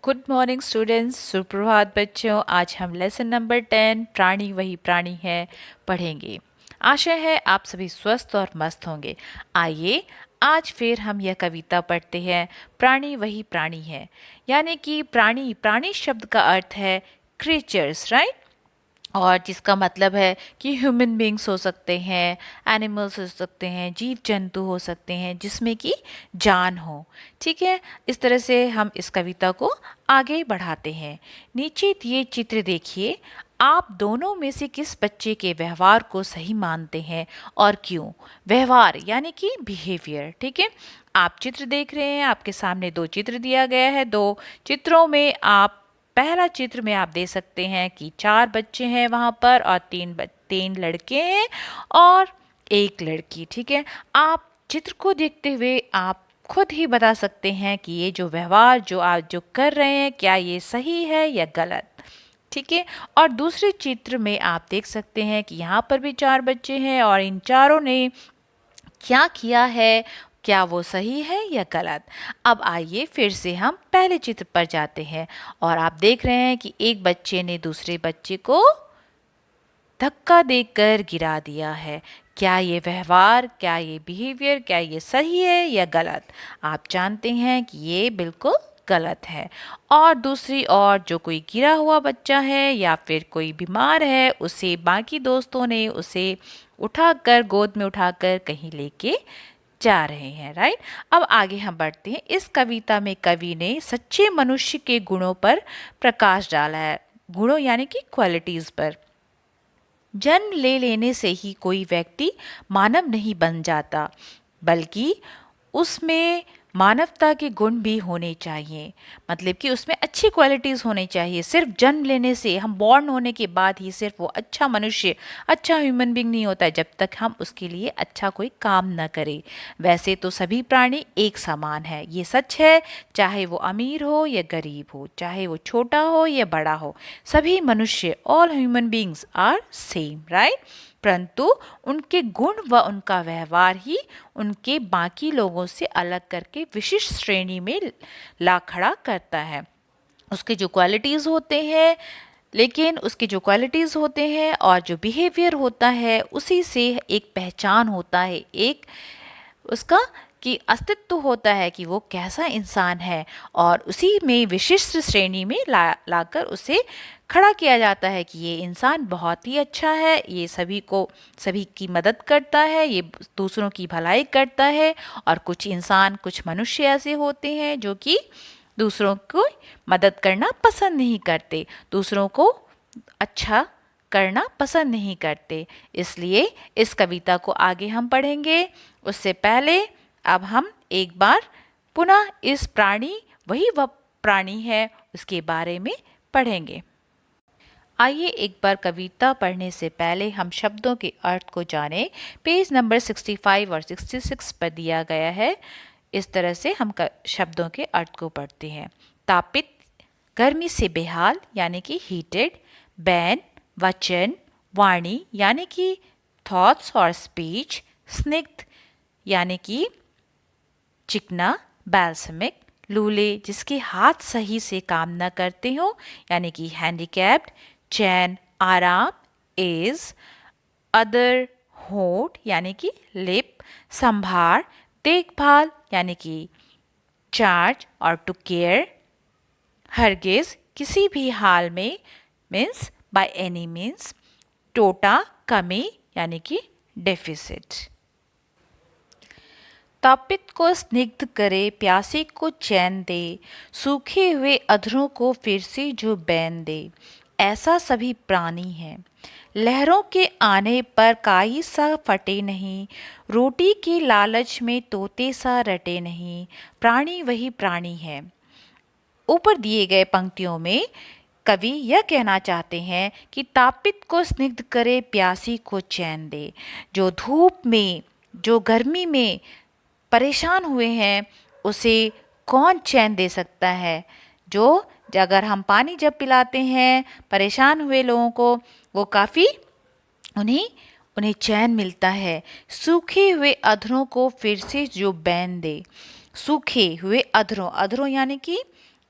Good morning students, सुप्रभात बच्चों। आज हम लेसन नंबर 10 प्राणी वही प्राणी है पढ़ेंगे। आशा है आप सभी स्वस्थ और मस्त होंगे। आइए आज फिर हम यह कविता पढ़ते हैं। प्राणी वही प्राणी है, यानी कि प्राणी प्राणी शब्द का अर्थ है क्रिएचर्स, राइट। और जिसका मतलब है कि ह्यूमन बींग्स हो सकते हैं, एनिमल्स हो सकते हैं, जीव जंतु हो सकते हैं जिसमें कि जान हो। ठीक है, इस तरह से हम इस कविता को आगे बढ़ाते हैं। नीचे दिए चित्र देखिए, आप दोनों में से किस बच्चे के व्यवहार को सही मानते हैं और क्यों? व्यवहार यानी कि बिहेवियर। ठीक है, आप चित्र देख रहे हैं, आपके सामने दो चित्र दिया गया है। दो चित्रों में आप पहला चित्र में आप देख सकते हैं कि चार बच्चे हैं वहां पर और तीन लड़के हैं और एक लड़की। ठीक है, आप चित्र को देखते हुए आप खुद ही बता सकते हैं कि ये जो व्यवहार जो आप जो कर रहे हैं, क्या ये सही है या गलत। ठीक है, और दूसरे चित्र में आप देख सकते हैं कि यहाँ पर भी चार बच्चे हैं और इन चारों ने क्या किया है, क्या वो सही है या गलत। अब आइए फिर से हम पहले चित्र पर जाते हैं और आप देख रहे हैं कि एक बच्चे ने दूसरे बच्चे को धक्का देकर गिरा दिया है। क्या ये व्यवहार, क्या ये बिहेवियर, क्या ये सही है या गलत? आप जानते हैं कि ये बिल्कुल गलत है। और दूसरी ओर जो कोई गिरा हुआ बच्चा है या फिर कोई बीमार है, उसे बाकी दोस्तों ने उसे उठाकर गोद में उठाकर कहीं लेके जा रहे हैं, राइट। अब आगे हम बढ़ते हैं। इस कविता में कवि ने सच्चे मनुष्य के गुणों पर प्रकाश डाला है। गुणों यानी कि क्वालिटीज पर। जन्म ले लेने से ही कोई व्यक्ति मानव नहीं बन जाता, बल्कि उसमें मानवता के गुण भी होने चाहिए। मतलब कि उसमें अच्छी क्वालिटीज़ होनी चाहिए। सिर्फ जन्म लेने से, हम बॉर्न होने के बाद ही सिर्फ वो अच्छा मनुष्य, अच्छा ह्यूमन बींग नहीं होता जब तक हम उसके लिए अच्छा कोई काम न करें। वैसे तो सभी प्राणी एक समान है, ये सच है। चाहे वो अमीर हो या गरीब हो, चाहे वो छोटा हो या बड़ा हो, सभी मनुष्य, all human beings are same, right. परंतु उनके गुण व उनका व्यवहार ही उनके बाकी लोगों से अलग करके विशिष्ट श्रेणी में ला खड़ा करता है। उसके जो क्वालिटीज़ होते हैं, लेकिन उसके जो क्वालिटीज़ होते हैं और जो बिहेवियर होता है, उसी से एक पहचान होता है, एक उसका कि अस्तित्व होता है कि वो कैसा इंसान है। और उसी में विशिष्ट श्रेणी में लाकर उसे खड़ा किया जाता है कि ये इंसान बहुत ही अच्छा है, ये सभी की मदद करता है, ये दूसरों की भलाई करता है। और कुछ इंसान, कुछ मनुष्य ऐसे होते हैं जो कि दूसरों को मदद करना पसंद नहीं करते, दूसरों को अच्छा करना पसंद नहीं करते। इसलिए इस कविता को आगे हम पढ़ेंगे उससे पहले अब हम एक बार पुनः इस प्राणी वही वह प्राणी है उसके बारे में पढ़ेंगे। आइए एक बार कविता पढ़ने से पहले हम शब्दों के अर्थ को जानें। पेज नंबर 65 और 66 पर दिया गया है। इस तरह से हम शब्दों के अर्थ को पढ़ते हैं। तापित, गर्मी से बेहाल यानी कि हीटेड। बैन, वचन, वाणी यानी कि थॉट्स और स्पीच। स्निग्ध यानी कि चिकना, बैल्समिक। लूले, जिसके हाथ सही से काम न करते हो यानी कि हैंडीकैप्ड। चैन, आराम, एज। अदर, होठ यानी कि लिप। संभार, देखभाल यानी कि चार्ज और टू केयर। हरगिज, किसी भी हाल में, मीन्स बाय एनी मीन्स। टोटा, कमी यानी कि डेफिसिट। तापित को स्निग्ध करे, प्यासे को चैन दे, सूखे हुए अधरों को फिर से जो बैन दे। ऐसा सभी प्राणी है। लहरों के आने पर काई सा फटे नहीं, रोटी के लालच में तोते सा रटे नहीं। प्राणी वही प्राणी है। ऊपर दिए गए पंक्तियों में कवि यह कहना चाहते हैं कि तापित को स्निग्ध करे, प्यासी को चैन दे। जो धूप में, जो गर्मी में परेशान हुए हैं, उसे कौन चैन दे सकता है? जो अगर हम पानी जब पिलाते हैं परेशान हुए लोगों को, वो काफ़ी उन्हें उन्हें चैन मिलता है। सूखे हुए अधरों को फिर से जो बैन दे। सूखे हुए अधरों, अधरों यानी कि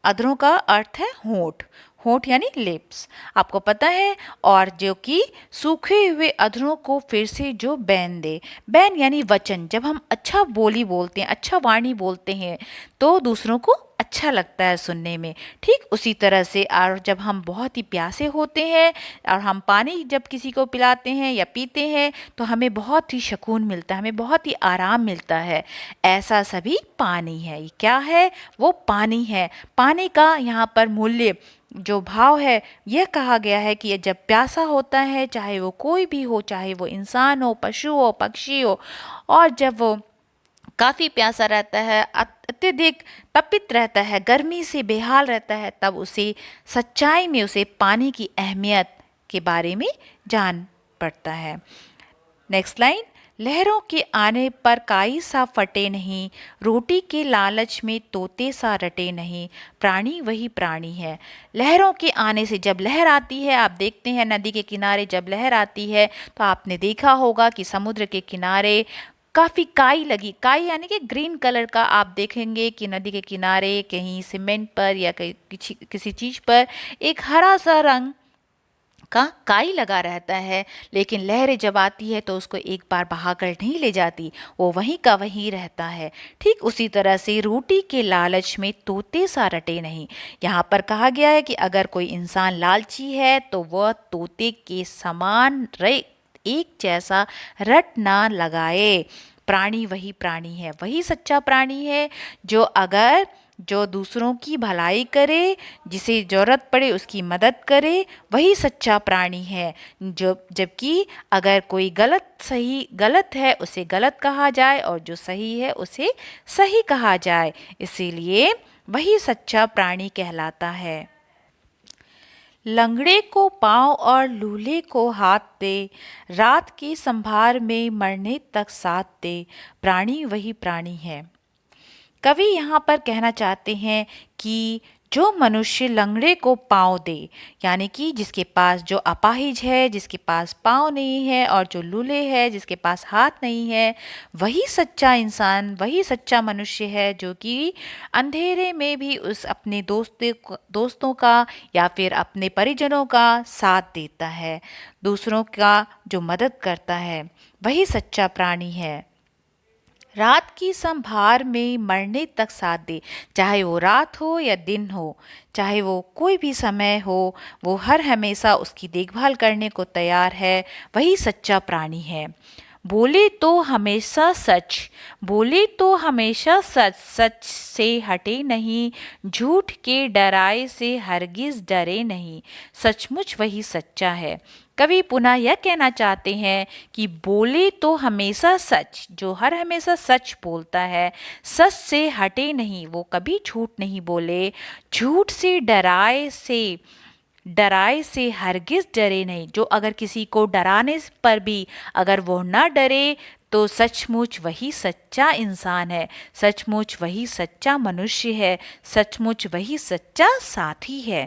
अधरों का अर्थ है होंठ, होंठ यानी लिप्स, आपको पता है। और जो कि सूखे हुए अधरों को फिर से जो बैन दे, बैन यानी वचन। जब हम अच्छा बोली बोलते हैं, अच्छा वाणी बोलते हैं, तो दूसरों को अच्छा लगता है सुनने में। ठीक उसी तरह से, और जब हम बहुत ही प्यासे होते हैं और हम पानी जब किसी को पिलाते हैं या पीते हैं, तो हमें बहुत ही सुकून मिलता है, हमें बहुत ही आराम मिलता है। ऐसा सभी पानी है। ये क्या है? वो पानी है। पानी का यहाँ पर मूल्य, जो भाव है, यह कहा गया है कि जब प्यासा होता है, चाहे वो कोई भी हो, चाहे वो इंसान हो, पशु हो, पक्षी हो, और जब वो काफ़ी प्यासा रहता है, अत्यधिक तपित रहता है, गर्मी से बेहाल रहता है, तब उसे सच्चाई में उसे पानी की अहमियत के बारे में जान पड़ता है। नेक्स्ट लाइन, लहरों के आने पर काई सा फटे नहीं, रोटी के लालच में तोते सा रटे नहीं, प्राणी वही प्राणी है। लहरों के आने से, जब लहर आती है, आप देखते हैं नदी के किनारे जब लहर आती है, तो आपने देखा होगा कि समुद्र के किनारे काफ़ी काई लगी, काई यानी कि ग्रीन कलर का, आप देखेंगे कि नदी के किनारे कहीं सीमेंट पर या कहीं किसी चीज़ पर एक हरा सा रंग का काई लगा रहता है। लेकिन लहरें जब आती है तो उसको एक बार बहाकर नहीं ले जाती, वो वहीं का वहीं रहता है। ठीक उसी तरह से रोटी के लालच में तोते सा रटे नहीं। यहाँ पर कहा गया है कि अगर कोई इंसान लालची है तो वह तोते के समान रहे, एक जैसा रट ना लगाए। प्राणी वही प्राणी है, वही सच्चा प्राणी है जो दूसरों की भलाई करे, जिसे जरूरत पड़े उसकी मदद करे, वही सच्चा प्राणी है। जो जबकि अगर कोई गलत है उसे गलत कहा जाए, और जो सही है उसे सही कहा जाए, इसीलिए वही सच्चा प्राणी कहलाता है। लंगड़े को पाँव और लूले को हाथ दे, रात की संभार में मरने तक साथ दे, प्राणी वही प्राणी है। कवि यहाँ पर कहना चाहते हैं कि जो मनुष्य लंगड़े को पाँव दे, यानी कि जिसके पास, जो अपाहिज है, जिसके पास पाँव नहीं है, और जो लूले है, जिसके पास हाथ नहीं है, वही सच्चा इंसान, वही सच्चा मनुष्य है, जो कि अंधेरे में भी उस अपने दोस्तों का या फिर अपने परिजनों का साथ देता है, दूसरों का जो मदद करता है, वही सच्चा प्राणी है। रात की संभार में मरने तक साथ दे, चाहे वो रात हो या दिन हो, चाहे वो कोई भी समय हो, वो हर हमेशा उसकी देखभाल करने को तैयार है, वही सच्चा प्राणी है। बोले तो हमेशा सच, बोले तो हमेशा सच, सच से हटे नहीं, झूठ के डराए से हरगिज डरे नहीं, सचमुच वही सच्चा है। कवि पुनः यह कहना चाहते हैं कि बोले तो हमेशा सच, जो हर हमेशा सच बोलता है, सच से हटे नहीं, वो कभी झूठ नहीं बोले, झूठ से डराए से हरगिज डरे नहीं, जो अगर किसी को डराने पर भी अगर वो न डरे, तो सचमुच वही सच्चा इंसान है, सचमुच वही सच्चा मनुष्य है, सचमुच वही सच्चा साथी है।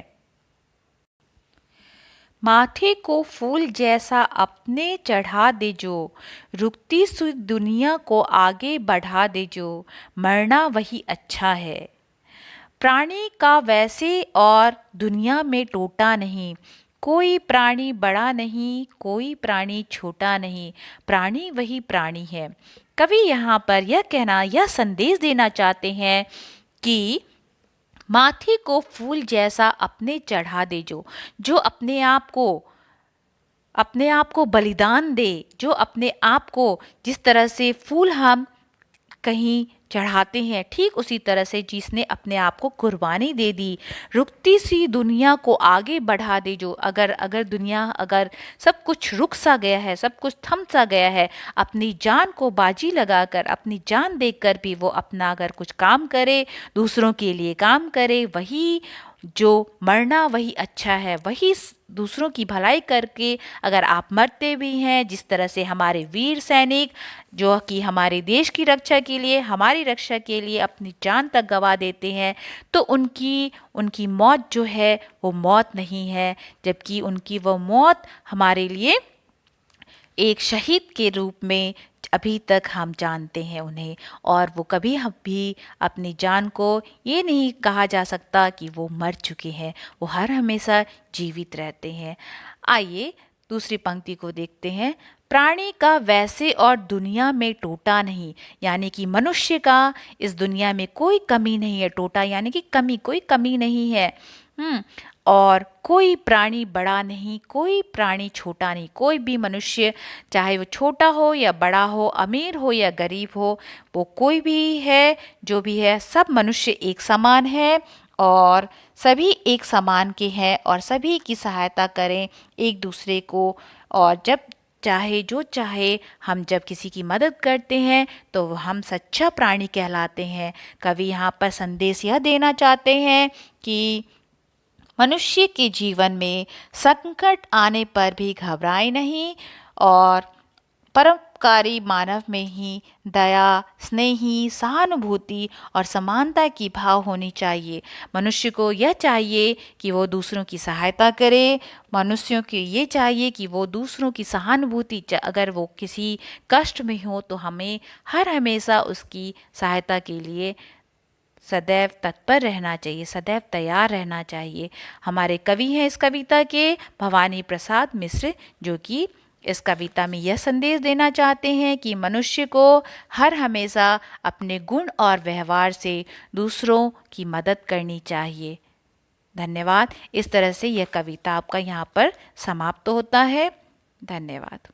माथे को फूल जैसा अपने चढ़ा दे जो, रुकती सी दुनिया को आगे बढ़ा दे जो, मरना वही अच्छा है। प्राणी का वैसे और दुनिया में टोटा नहीं, कोई प्राणी बड़ा नहीं, कोई प्राणी छोटा नहीं, प्राणी वही प्राणी है। कवि यहाँ पर यह संदेश देना चाहते हैं कि माथे को फूल जैसा अपने चढ़ा दे जो अपने आप को बलिदान दे, जो अपने आप को, जिस तरह से फूल हम कहीं चढ़ाते हैं, ठीक उसी तरह से जिसने अपने आप को कुर्बानी दे दी, रुकती सी दुनिया को आगे बढ़ा दे जो, अगर दुनिया, अगर सब कुछ रुक सा गया है, सब कुछ थम सा गया है, अपनी जान को बाजी लगाकर, अपनी जान देकर भी वो अपना अगर कुछ काम करे, दूसरों के लिए काम करे, वही जो मरना वही अच्छा है। वही दूसरों की भलाई करके अगर आप मरते भी हैं, जिस तरह से हमारे वीर सैनिक जो कि हमारे देश की रक्षा के लिए, हमारी रक्षा के लिए अपनी जान तक गंवा देते हैं, तो उनकी मौत जो है वो मौत नहीं है, जबकि उनकी वो मौत हमारे लिए एक शहीद के रूप में अभी तक हम जानते हैं उन्हें, और वो कभी हम भी अपनी जान को ये नहीं कहा जा सकता कि वो मर चुके हैं, वो हर हमेशा जीवित रहते हैं। आइए दूसरी पंक्ति को देखते हैं। प्राणी का वैसे और दुनिया में टोटा नहीं, यानी कि मनुष्य का इस दुनिया में कोई कमी नहीं है। टोटा यानी कि कमी, कोई कमी नहीं है। और कोई प्राणी बड़ा नहीं, कोई प्राणी छोटा नहीं। कोई भी मनुष्य, चाहे वो छोटा हो या बड़ा हो, अमीर हो या गरीब हो, वो कोई भी है, जो भी है, सब मनुष्य एक समान है और सभी एक समान के हैं और सभी की सहायता करें एक दूसरे को। और जब चाहे जो चाहे हम जब किसी की मदद करते हैं तो हम सच्चा प्राणी कहलाते हैं। कवि यहाँ पर संदेश यह देना चाहते हैं कि मनुष्य के जीवन में संकट आने पर भी घबराए नहीं और परोपकारी मानव में ही दया, स्नेही, सहानुभूति और समानता की भाव होनी चाहिए। मनुष्य को यह चाहिए कि वो दूसरों की सहायता करे। मनुष्यों को ये चाहिए कि वो दूसरों की सहानुभूति, अगर वो किसी कष्ट में हो तो हमें हर हमेशा उसकी सहायता के लिए सदैव तत्पर रहना चाहिए, सदैव तैयार रहना चाहिए। हमारे कवि हैं इस कविता के भवानी प्रसाद मिश्र, जो कि इस कविता में यह संदेश देना चाहते हैं कि मनुष्य को हर हमेशा अपने गुण और व्यवहार से दूसरों की मदद करनी चाहिए। धन्यवाद। इस तरह से यह कविता आपका यहाँ पर समाप्त होता है। धन्यवाद।